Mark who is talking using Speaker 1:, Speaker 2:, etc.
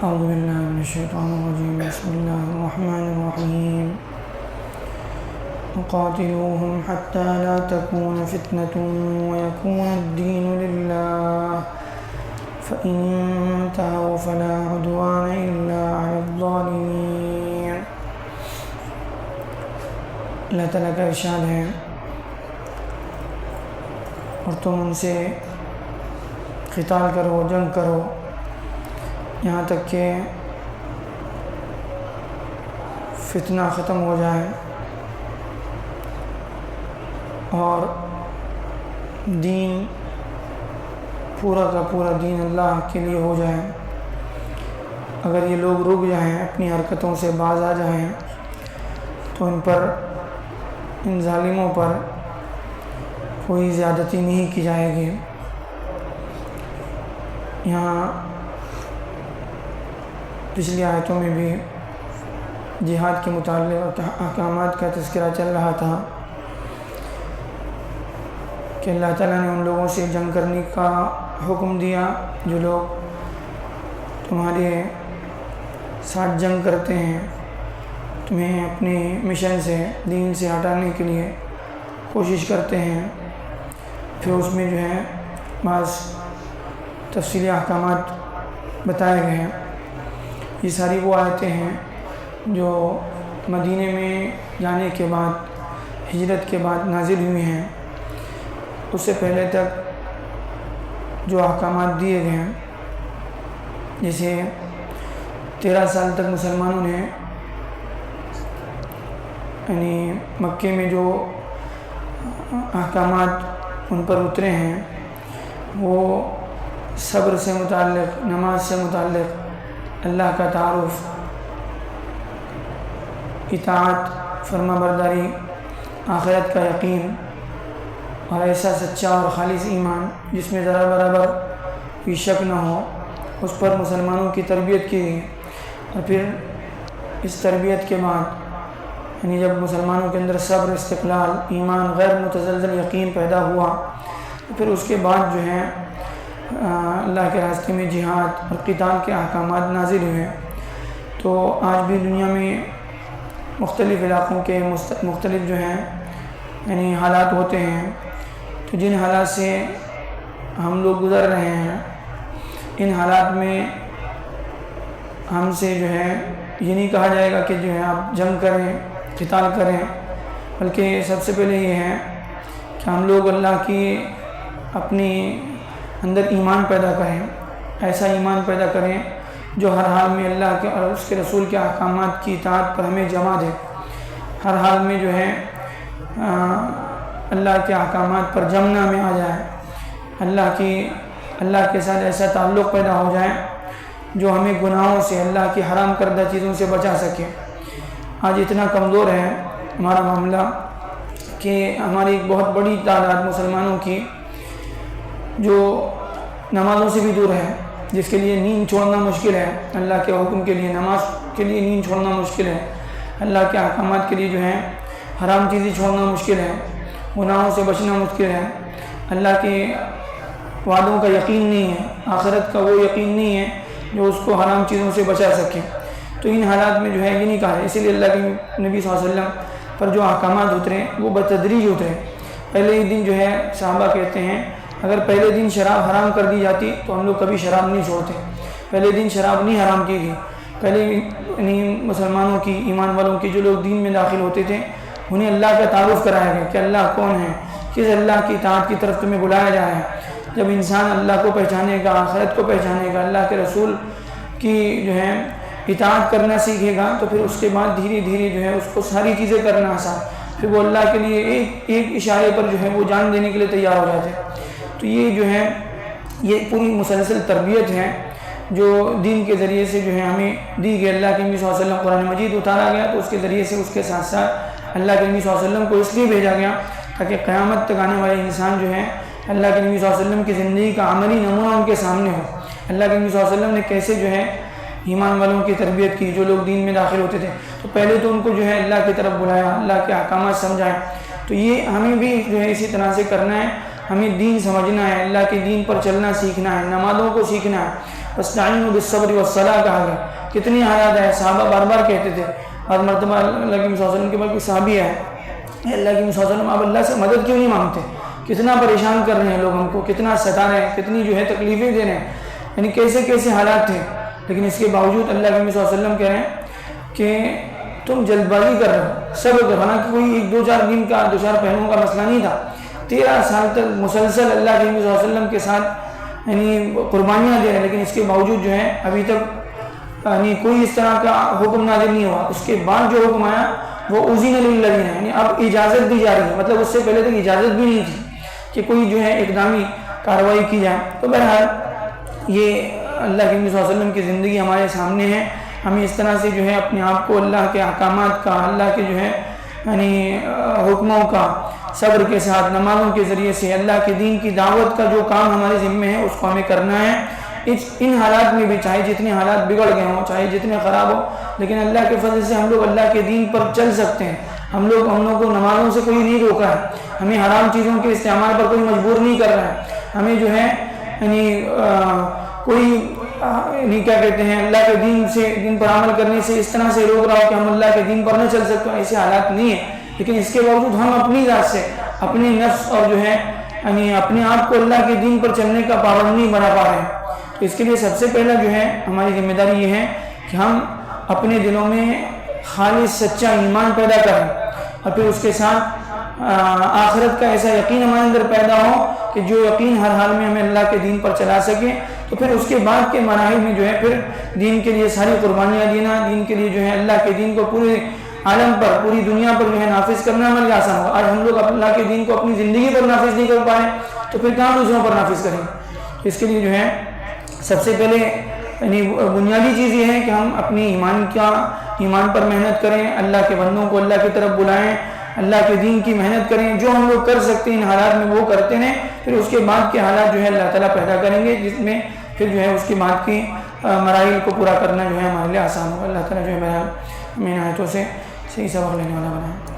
Speaker 1: اعوذ باللہ من الشیطان الرجیم بسم اللہ الرحمن الرحیم وقاتلوہم حتی لا تکون فتنة ویکون الدین للہ فإن انتہوا فلا عدوان الا علی الظالمین۔ اللہ تعالیٰ کا ارشاد ہے اور تم ان سے قتال کرو، جنگ کرو یہاں تک کہ فتنہ ختم ہو جائے اور دین پورا کا پورا دین اللہ کے لیے ہو جائے۔ اگر یہ لوگ رک جائیں، اپنی حرکتوں سے باز آ جائیں تو ان ظالموں پر کوئی زیادتی نہیں کی جائے گی۔ یہاں پچھلی آیتوں میں بھی جہاد کے متعلق احکامات کا تذکرہ چل رہا تھا کہ اللہ تعالیٰ نے ان لوگوں سے جنگ کرنے کا حکم دیا جو لوگ تمہارے ساتھ جنگ کرتے ہیں، تمہیں اپنے مشن سے، دین سے ہٹانے کے لیے کوشش کرتے ہیں۔ پھر اس میں جو ہے بعض تفصیلی احکامات بتائے گئے ہیں۔ یہ ساری وہ آیتیں ہیں جو مدینے میں جانے کے بعد، ہجرت کے بعد نازل ہوئی ہیں۔ اس سے پہلے تک جو احکامات دیے گئے ہیں، جیسے 13 سال تک مسلمانوں نے یعنی مکے میں جو احکامات ان پر اترے ہیں وہ صبر سے متعلق، نماز سے متعلق، اللہ کا تعارف، اطاعت، فرما برداری، آخرت کا یقین اور ایسا سچا اور خالص ایمان جس میں ذرا برابر کوئی شک نہ ہو، اس پر مسلمانوں کی تربیت کی گئی۔ اور پھر اس تربیت کے بعد یعنی جب مسلمانوں کے اندر صبر، استقلال، ایمان، غیر متزلزل یقین پیدا ہوا تو پھر اس کے بعد جو ہے اللہ کے راستے میں جہاد اور قتال کے احکامات نازل ہوئے۔ تو آج بھی دنیا میں مختلف علاقوں کے مختلف جو ہیں یعنی حالات ہوتے ہیں، تو جن حالات سے ہم لوگ گزر رہے ہیں، ان حالات میں ہم سے جو ہے یہ نہیں کہا جائے گا کہ جو ہے آپ جنگ کریں، قتال کریں، بلکہ سب سے پہلے یہ ہے کہ ہم لوگ اللہ کی اپنی اندر ایمان پیدا کریں، ایسا ایمان پیدا کریں جو ہر حال میں اللہ کے اور اس کے رسول کے احکامات کی اطاعت پر ہمیں جمع دے، ہر حال میں جو ہے اللہ کے احکامات پر جمنا میں آ جائے، اللہ کے ساتھ ایسا تعلق پیدا ہو جائے جو ہمیں گناہوں سے، اللہ کی حرام کردہ چیزوں سے بچا سکے۔ آج اتنا کمزور ہے ہمارا معاملہ کہ ہماری ایک بہت بڑی تعداد مسلمانوں کی جو نمازوں سے بھی دور ہے، جس کے لیے نیند چھوڑنا مشکل ہے، اللہ کے حکم کے لیے، نماز کے لیے نیند چھوڑنا مشکل ہے، اللہ کے احکامات کے لیے جو ہے حرام چیزیں چھوڑنا مشکل ہے، گناہوں سے بچنا مشکل ہے، اللہ کے وعدوں کا یقین نہیں ہے، آخرت کا وہ یقین نہیں ہے جو اس کو حرام چیزوں سے بچا سکے۔ تو ان حالات میں جو ہے یہ نہیں کہا ہے، اسی لیے اللہ کے نبی صلی اللہ علیہ وسلم پر جو احکامات اترے وہ بتدریج اترے۔ پہلے ہی دن جو ہے صحابہ کہتے ہیں اگر پہلے دن شراب حرام کر دی جاتی تو ہم لوگ کبھی شراب نہیں چھوڑتے، پہلے دن شراب نہیں حرام کی گئی۔ پہلے یعنی مسلمانوں کی، ایمان والوں کی جو لوگ دین میں داخل ہوتے تھے انہیں اللہ کا تعارف کرایا گیا کہ اللہ کون ہے، کس اللہ کی اطاعت کی طرف تمہیں بلایا جا ہے۔ جب انسان اللہ کو پہچانے گا، آخرت کو پہچانے گا، اللہ کے رسول کی جو ہے اطاعت کرنا سیکھے گا تو پھر اس کے بعد دھیرے دھیرے جو ہے اس کو ساری چیزیں کرنا آسان، پھر وہ اللہ کے لیے ایک اشارے پر جو ہے وہ جان دینے کے لیے تیار ہو جاتے ہیں۔ تو یہ جو ہے یہ پوری مسلسل تربیت ہے جو دین کے ذریعے سے جو ہے ہمیں دی گئی۔ اللہ کے نبی صلی اللہ علیہ وسلم قرآن مجید اتارا گیا تو اس کے ذریعے سے اس کے ساتھ ساتھ اللہ کے نبی صلی اللہ علیہ وسلم کو اس لیے بھیجا گیا تاکہ قیامت تک آنے والے انسان جو ہے اللہ کے نبی صلی اللہ علیہ وسلم کی زندگی کا عملی نمونہ ان کے سامنے ہو۔ اللہ کے نبی صلی اللہ علیہ وسلم نے کیسے جو ہے ایمان والوں کی تربیت کی جو لوگ دین میں داخل ہوتے تھے، تو پہلے تو ان کو جو ہے اللہ کی طرف بلایا، اللہ کے احکامات سمجھائے۔ تو یہ ہمیں بھی جو ہے اسی طرح سے کرنا ہے، ہمیں دین سمجھنا ہے، اللہ کے دین پر چلنا سیکھنا ہے، نمازوں کو سیکھنا ہے۔ فاستعینوا بالصبر والصلاۃ کہا گیا. کتنی حالات ہیں, صحابہ بار بار کہتے تھے. اور مرتبہ اللہ کے صلی اللہ علیہ وسلم کے بعد کوئی صحابی ہے, اللہ کے صلی اللہ علیہ وسلم آپ اللہ سے مدد کیوں نہیں مانگتے, کتنا پریشان کر رہے ہیں لوگ ہم کو, کتنا ستا رہے ہیں, کتنی جو ہے تکلیفیں دے رہے ہیں, یعنی کیسے کیسے حالات تھے. لیکن اس کے باوجود اللہ کے صلی اللہ علیہ وسلم کہہ رہے ہیں کہ تم جلد بازی کر رہے ہو, صبر کرو. حالانکہ کوئی ایک دو چار دن کا, دو چار پہلوؤں کا مسئلہ نہیں تھا. 13 سال تک مسلسل اللہ کے صلی اللہ علیہ وسلم کے ساتھ یعنی قربانیاں دے رہے ہیں, لیکن اس کے باوجود جو ہے ابھی تک یعنی کوئی اس طرح کا حکم نازل نہیں ہوا. اس کے بعد جو حکم آیا وہ اذن للذین, یعنی اب اجازت دی جا رہی ہے, مطلب اس سے پہلے تک اجازت بھی نہیں تھی کہ کوئی جو ہے اقدامی کارروائی کی جائے. تو بہرحال یہ اللہ کے نبی صلی اللہ علیہ وسلم کی زندگی ہمارے سامنے ہے. ہمیں اس طرح سے جو ہے اپنے آپ کو اللہ کے احکامات کا, اللہ کے جو ہے یعنی حکموں کا صبر کے ساتھ, نمازوں کے ذریعے سے اللہ کے دین کی دعوت کا جو کام ہمارے ذمہ ہے اس کو ہمیں کرنا ہے. ان حالات میں بھی, چاہے جتنے حالات بگڑ گئے ہوں, چاہے جتنے خراب ہوں, لیکن اللہ کے فضل سے ہم لوگ اللہ کے دین پر چل سکتے ہیں. ہم لوگوں کو نمازوں سے کوئی نہیں روکا ہے, ہمیں حرام چیزوں کے استعمال پر کوئی مجبور نہیں کر رہا ہے. ہمیں جو ہے یعنی کوئی نہیں کیا کہتے ہیں اللہ کے دین پر عمل کرنے سے اس طرح سے روک رہا ہو کہ ہم اللہ کے دین پر نہ چل سکتے, ایسے حالات نہیں ہیں. لیکن اس کے باوجود ہم اپنی ذات سے, اپنے نفس اور جو ہے یعنی اپنے آپ کو اللہ کے دین پر چلنے کا پابند نہیں بنا پا رہے ہیں. تو اس کے لیے سب سے پہلا جو ہے ہماری ذمہ داری یہ ہے کہ ہم اپنے دلوں میں خالص سچا ایمان پیدا کریں, اور پھر اس کے ساتھ آخرت کا ایسا یقین ہمارے اندر پیدا ہو کہ جو یقین ہر حال میں ہمیں اللہ کے دین پر چلا سکے. تو پھر اس کے بعد کے مراحل میں جو ہے پھر دین کے لیے ساری قربانیاں دینا, دین کے لیے جو ہے اللہ کے دین کو پورے عالم پر, پوری دنیا پر جو ہے نافذ کرنا ہمارے آسان ہوگا. آج ہم لوگ اللہ کے دین کو اپنی زندگی پر نافذ نہیں کر پائے تو پھر کہاں دوسروں پر نافذ کریں. اس کے لیے جو ہے سب سے پہلے یعنی بنیادی چیز یہ ہے کہ ہم اپنی ایمان پر محنت کریں, اللہ کے بندوں کو اللہ کی طرف بلائیں, اللہ کے دین کی محنت کریں. جو ہم لوگ کر سکتے ہیں ان حالات میں وہ کرتے ہیں. پھر اس کے بعد کے حالات جو ہے اللہ تعالیٰ پیدا کریں گے, جس میں پھر جو ہے اس کے بعد کی مراحل کو پورا کرنا جو ہے ہمارے لیے آسان ہوگا. اللہ تعالیٰ جو ہے ہمیں عنایتوں سے صحیح سبق لینے والا بنائے.